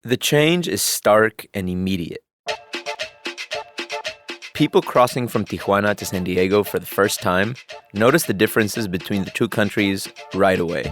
The change is stark and immediate. People crossing from Tijuana to San Diego for the first time notice the differences between the two countries right away.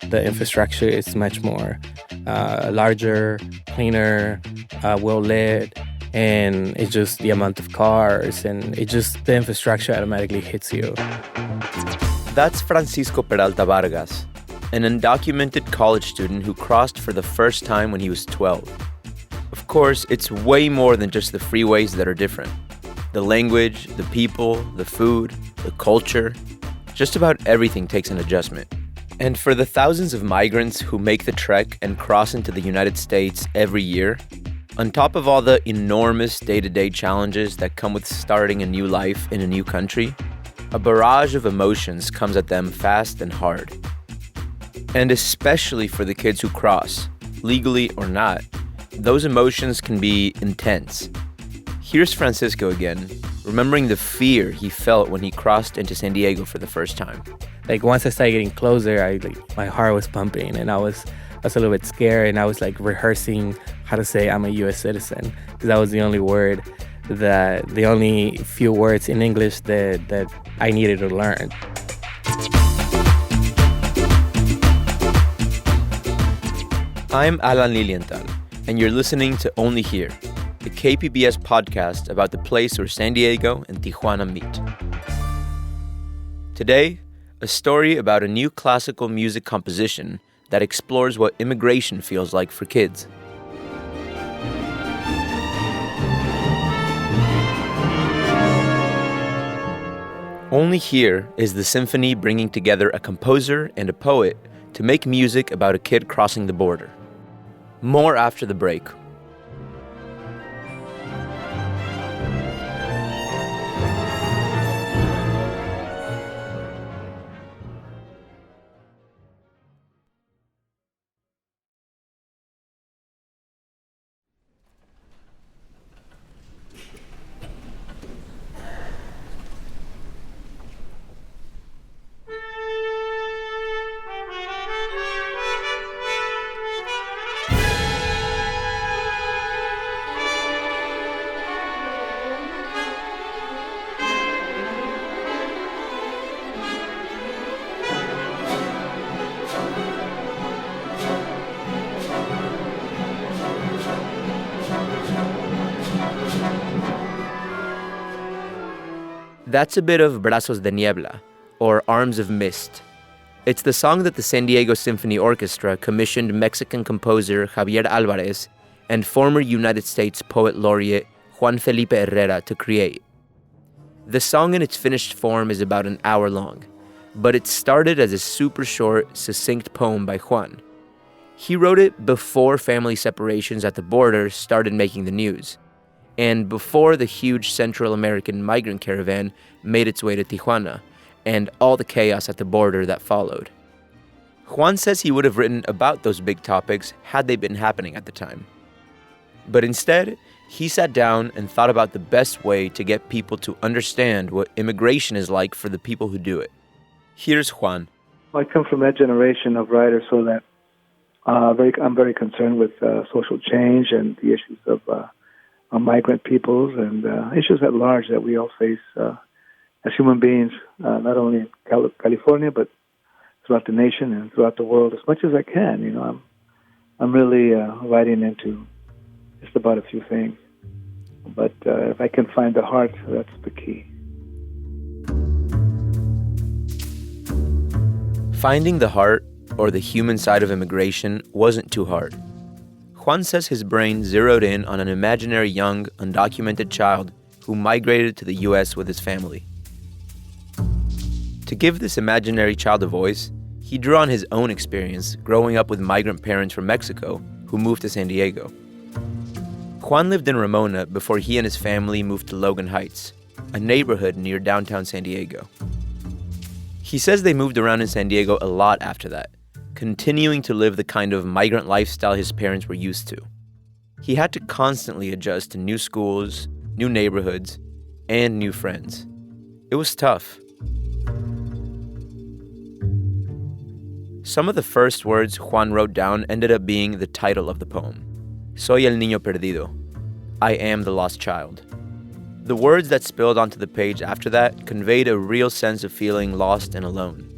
The infrastructure is much more larger, cleaner, well-lit, and it's just the amount of cars, and the infrastructure automatically hits you. That's Francisco Peralta Vargas, an undocumented college student who crossed for the first time when he was 12. Of course, it's way more than just the freeways that are different. The language, the people, the food, the culture, just about everything takes an adjustment. And for the thousands of migrants who make the trek and cross into the United States every year, on top of all the enormous day-to-day challenges that come with starting a new life in a new country, a barrage of emotions comes at them fast and hard. And especially for the kids who cross, legally or not, those emotions can be intense. Here's Francisco again, remembering the fear he felt when he crossed into San Diego for the first time. Once I started getting closer, my heart was pumping, and I was a little bit scared, and I was rehearsing how to say I'm a U.S. citizen, because that was the only few words in English that I needed to learn. I'm Alan Lilienthal, and you're listening to Only Here, the KPBS podcast about the place where San Diego and Tijuana meet. Today, a story about a new classical music composition that explores what immigration feels like for kids. Only Here is the symphony bringing together a composer and a poet to make music about a kid crossing the border. More after the break. That's a bit of Brazos de Niebla, or Arms of Mist. It's the song that the San Diego Symphony Orchestra commissioned Mexican composer Javier Alvarez and former United States poet laureate Juan Felipe Herrera to create. The song in its finished form is about an hour long, but it started as a super short, succinct poem by Juan. He wrote it before family separations at the border started making the news, and before the huge Central American migrant caravan made its way to Tijuana, and all the chaos at the border that followed. Juan says he would have written about those big topics had they been happening at the time. But instead, he sat down and thought about the best way to get people to understand what immigration is like for the people who do it. Here's Juan. I come from that generation of writers, so that I'm very concerned with social change and the issues of migrant peoples and issues at large that we all face as human beings, not only in California, but throughout the nation and throughout the world as much as I can. I'm really writing into just about a few things. But if I can find the heart, that's the key. Finding the heart, or the human side of immigration, wasn't too hard. Juan says his brain zeroed in on an imaginary young, undocumented child who migrated to the U.S. with his family. To give this imaginary child a voice, he drew on his own experience growing up with migrant parents from Mexico who moved to San Diego. Juan lived in Ramona before he and his family moved to Logan Heights, a neighborhood near downtown San Diego. He says they moved around in San Diego a lot after that, continuing to live the kind of migrant lifestyle his parents were used to. He had to constantly adjust to new schools, new neighborhoods, and new friends. It was tough. Some of the first words Juan wrote down ended up being the title of the poem. Soy el niño perdido. I am the lost child. The words that spilled onto the page after that conveyed a real sense of feeling lost and alone.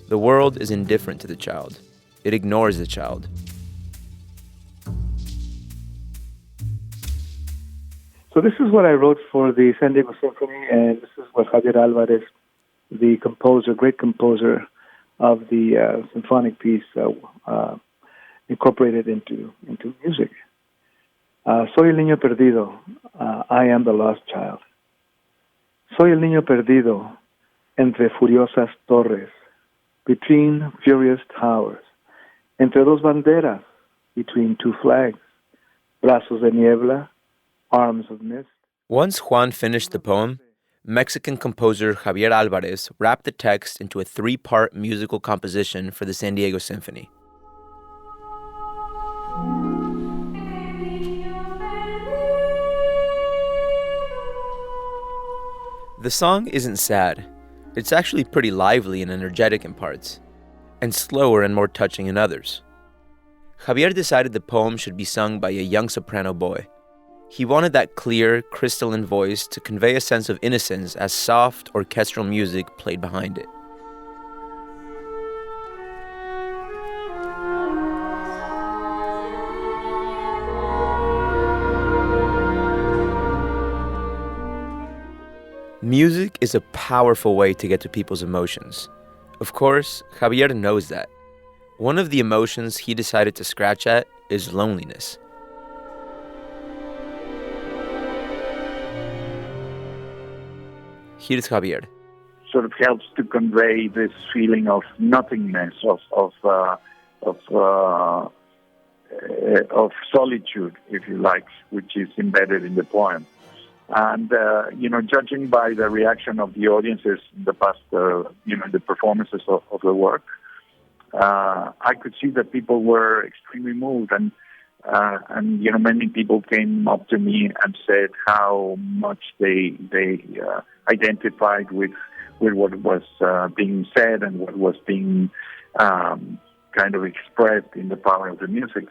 The world is indifferent to the child. It ignores the child. So this is what I wrote for the San Diego Symphony, and this is what Javier Alvarez, the composer, great composer of the symphonic piece, incorporated into music. Soy el niño perdido. I am the lost child. Soy el niño perdido entre furiosas torres, between furious towers, entre dos banderas, between two flags, brazos de niebla, arms of mist. Once Juan finished the poem, Mexican composer Javier Alvarez wrapped the text into a 3-part musical composition for the San Diego Symphony. The song isn't sad. It's actually pretty lively and energetic in parts, and slower and more touching in others. Javier decided the poem should be sung by a young soprano boy. He wanted that clear, crystalline voice to convey a sense of innocence as soft, orchestral music played behind it. Music is a powerful way to get to people's emotions. Of course, Javier knows that. One of the emotions he decided to scratch at is loneliness. Here's Javier. Sort of helps to convey this feeling of nothingness, of solitude, if you like, which is embedded in the poem. And, judging by the reaction of the audiences in the past, the performances of the work, I could see that people were extremely moved. And many people came up to me and said how much they identified with what was being said and what was being kind of expressed in the power of the music.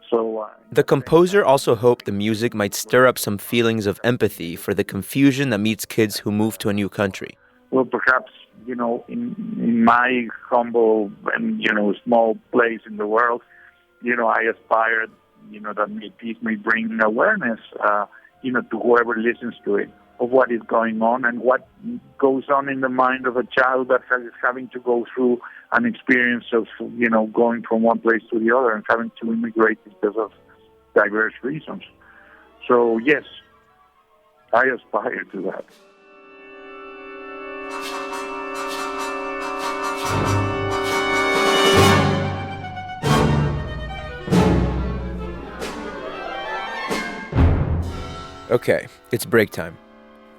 So the composer also hoped the music might stir up some feelings of empathy for the confusion that meets kids who move to a new country. Well, perhaps, in my humble and, small place in the world, I aspired, that my piece may bring awareness, to whoever listens to it, of what is going on and what goes on in the mind of a child that is having to go through an experience of, going from one place to the other and having to immigrate because of diverse reasons. So, yes, I aspire to that. Okay, it's break time.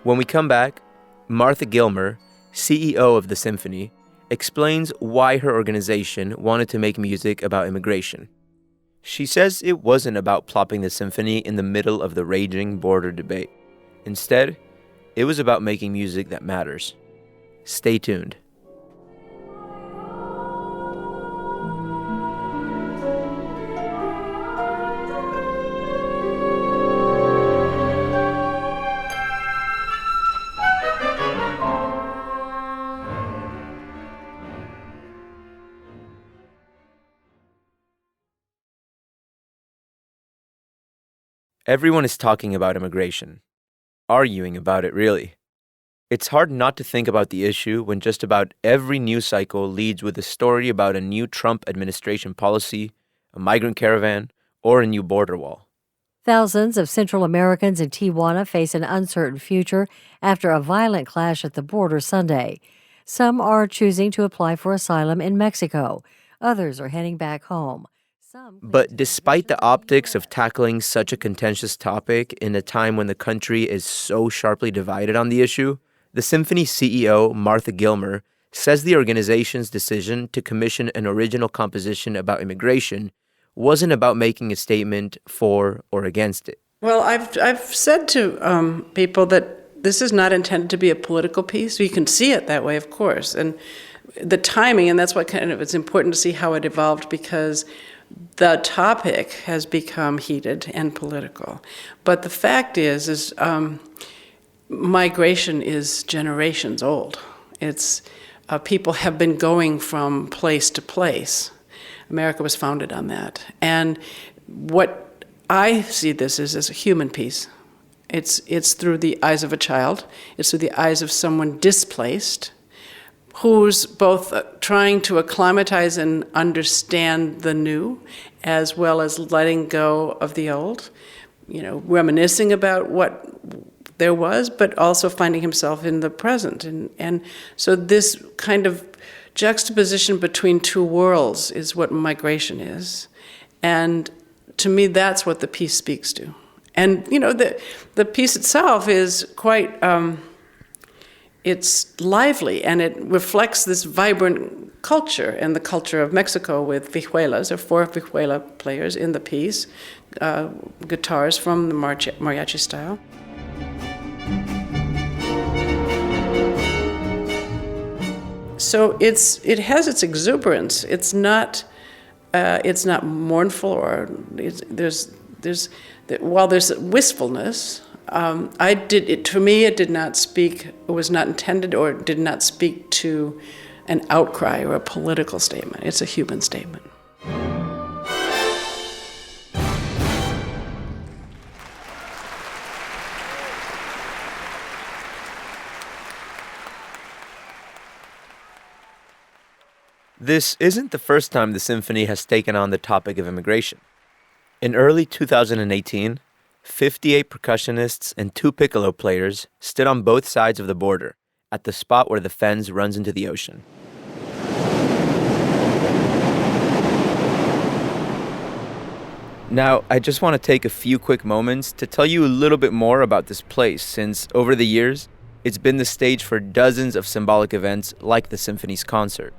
When we come back, Martha Gilmer, CEO of the symphony, explains why her organization wanted to make music about immigration. She says it wasn't about plopping the symphony in the middle of the raging border debate. Instead, it was about making music that matters. Stay tuned. Everyone is talking about immigration, arguing about it, really. It's hard not to think about the issue when just about every news cycle leads with a story about a new Trump administration policy, a migrant caravan, or a new border wall. Thousands of Central Americans in Tijuana face an uncertain future after a violent clash at the border Sunday. Some are choosing to apply for asylum in Mexico. Others are heading back home. But despite the optics of tackling such a contentious topic in a time when the country is so sharply divided on the issue, the symphony CEO, Martha Gilmer, says the organization's decision to commission an original composition about immigration wasn't about making a statement for or against it. Well, I've said to people that this is not intended to be a political piece. You can see it that way, of course. And the timing, and that's what it's important to see how it evolved, because the topic has become heated and political. But the fact is migration is generations old. It's people have been going from place to place. America was founded on that. And what I see this as a human piece. It's through the eyes of a child. It's through the eyes of someone displaced, who's both trying to acclimatize and understand the new, as well as letting go of the old, reminiscing about what there was, but also finding himself in the present. And so this kind of juxtaposition between two worlds is what migration is. And to me, that's what the piece speaks to. And, the piece itself is quite... it's lively, and it reflects this vibrant culture and the culture of Mexico with vihuelas. There are 4 vihuela players in the piece, guitars from the mariachi style. So it has its exuberance. It's not mournful, or while there's wistfulness. For me, it did not speak, it was not intended, or it did not speak to an outcry or a political statement. It's a human statement. This isn't the first time the symphony has taken on the topic of immigration. In early 2018, 58 percussionists and 2 piccolo players stood on both sides of the border at the spot where the fens runs into the ocean. Now, I just want to take a few quick moments to tell you a little bit more about this place, since over the years, it's been the stage for dozens of symbolic events like the symphony's concert.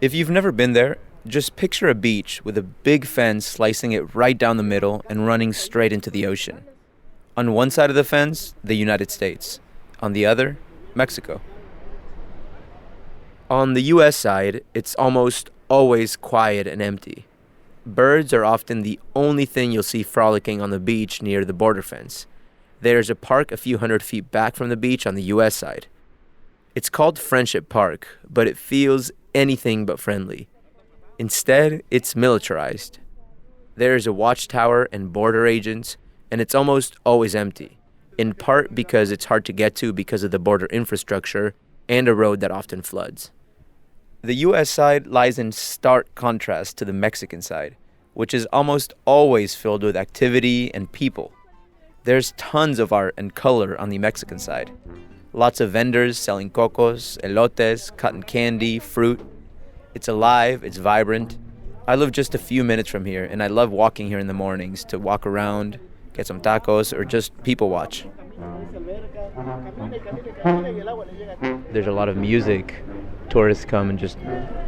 If you've never been there, just picture a beach with a big fence slicing it right down the middle and running straight into the ocean. On one side of the fence, the United States. On the other, Mexico. On the U.S. side, it's almost always quiet and empty. Birds are often the only thing you'll see frolicking on the beach near the border fence. There's a park a few hundred feet back from the beach on the U.S. side. It's called Friendship Park, but it feels anything but friendly. Instead, it's militarized. There's a watchtower and border agents, and it's almost always empty, in part because it's hard to get to because of the border infrastructure and a road that often floods. The U.S. side lies in stark contrast to the Mexican side, which is almost always filled with activity and people. There's tons of art and color on the Mexican side. Lots of vendors selling cocos, elotes, cotton candy, fruit. It's alive, it's vibrant. I live just a few minutes from here, and I love walking here in the mornings to walk around, get some tacos, or just people watch. There's a lot of music. Tourists come and just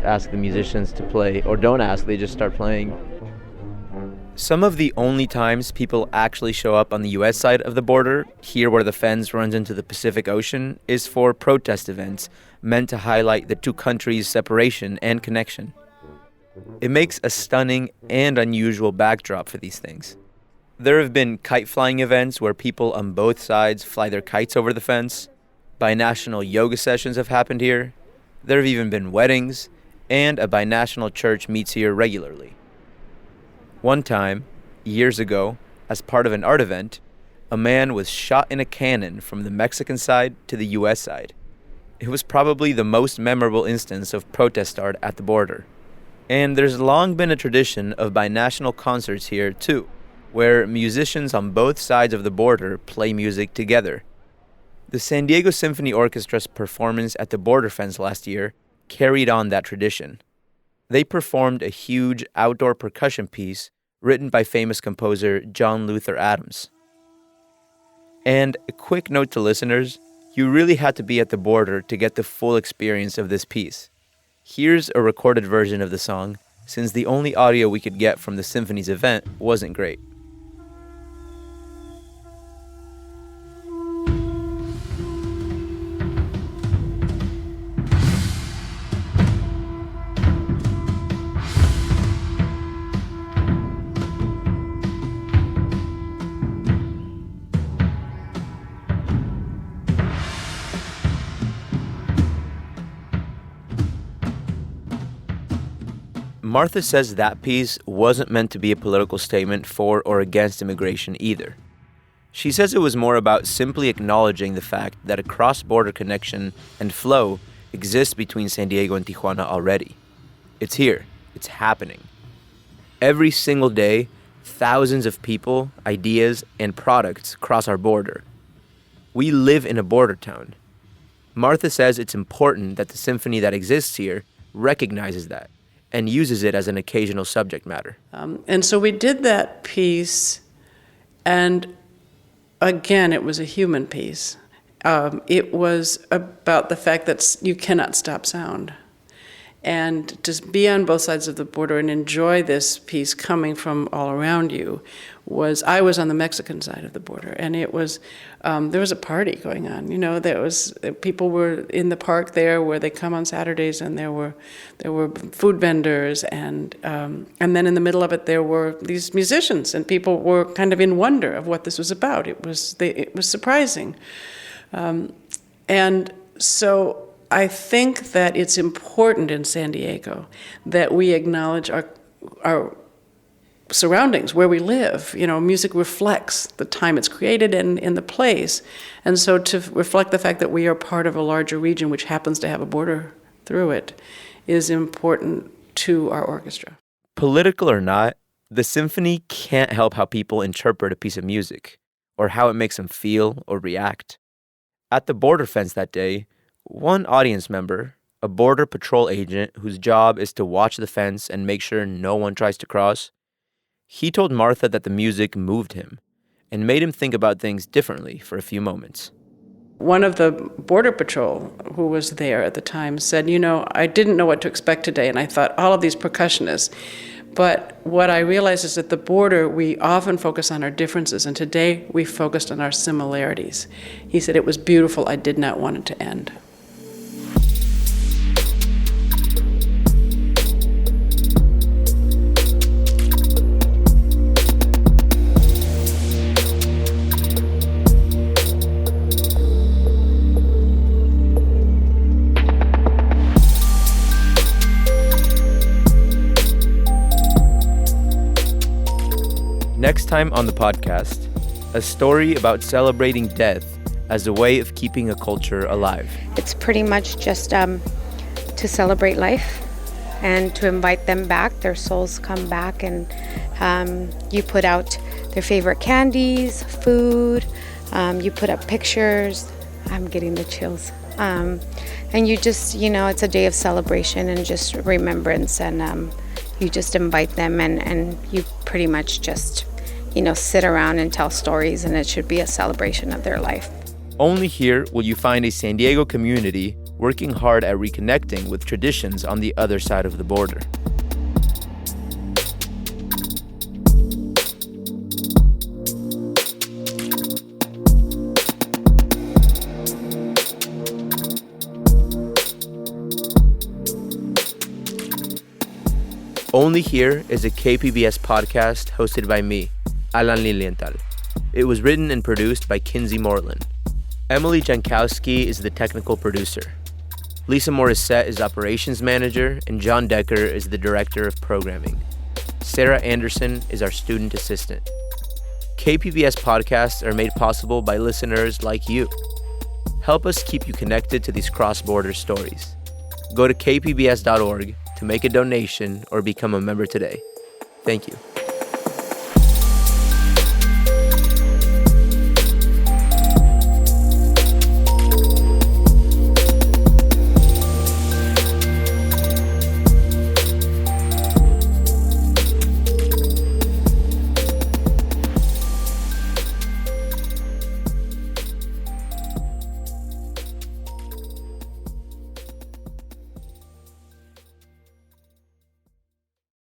ask the musicians to play, or don't ask, they just start playing. Some of the only times people actually show up on the U.S. side of the border, here where the fens runs into the Pacific Ocean, is for protest events meant to highlight the two countries' separation and connection. It makes a stunning and unusual backdrop for these things. There have been kite flying events where people on both sides fly their kites over the fence. Binational yoga sessions have happened here. There have even been weddings, and a binational church meets here regularly. One time, years ago, as part of an art event, a man was shot in a cannon from the Mexican side to the U.S. side. It was probably the most memorable instance of protest art at the border. And there's long been a tradition of binational concerts here, too, where musicians on both sides of the border play music together. The San Diego Symphony Orchestra's performance at the border fence last year carried on that tradition. They performed a huge outdoor percussion piece written by famous composer John Luther Adams. And a quick note to listeners, you really had to be at the border to get the full experience of this piece. Here's a recorded version of the song, since the only audio we could get from the symphony's event wasn't great. Martha says that piece wasn't meant to be a political statement for or against immigration either. She says it was more about simply acknowledging the fact that a cross-border connection and flow exists between San Diego and Tijuana already. It's here. It's happening. Every single day, thousands of people, ideas, and products cross our border. We live in a border town. Martha says it's important that the symphony that exists here recognizes that and uses it as an occasional subject matter. And so we did that piece, and again, it was a human piece. It was about the fact that you cannot stop sound. And to be on both sides of the border and enjoy this piece coming from all around you I was on the Mexican side of the border, and it was, there was a party going on. People were in the park there where they come on Saturdays, and there were food vendors, and then in the middle of it there were these musicians, and people were kind of in wonder of what this was about. It was surprising. And so I think that it's important in San Diego that we acknowledge our surroundings, where we live. Music reflects the time it's created and in the place. And so to reflect the fact that we are part of a larger region which happens to have a border through it is important to our orchestra. Political or not, the symphony can't help how people interpret a piece of music or how it makes them feel or react. At the border fence that day, one audience member, a border patrol agent whose job is to watch the fence and make sure no one tries to cross, he told Martha that the music moved him and made him think about things differently for a few moments. One of the border patrol who was there at the time said, I didn't know what to expect today, and I thought all of these percussionists. But what I realized is at the border, we often focus on our differences, and today we focused on our similarities. He said, it was beautiful. I did not want it to end. Next time on the podcast, a story about celebrating death as a way of keeping a culture alive. It's pretty much just to celebrate life and to invite them back. Their souls come back, and you put out their favorite candies, food, you put up pictures. I'm getting the chills. And you just, it's a day of celebration and just remembrance, and you just invite them, and you pretty much just sit around and tell stories, and it should be a celebration of their life. Only here will you find a San Diego community working hard at reconnecting with traditions on the other side of the border. Only Here is a KPBS podcast hosted by me, Alan Lilienthal. It was written and produced by Kinsey Moreland. Emily Jankowski is the technical producer. Lisa Morissette is operations manager, and John Decker is the director of programming. Sarah Anderson is our student assistant. KPBS podcasts are made possible by listeners like you. Help us keep you connected to these cross-border stories. Go to kpbs.org to make a donation or become a member today. Thank you.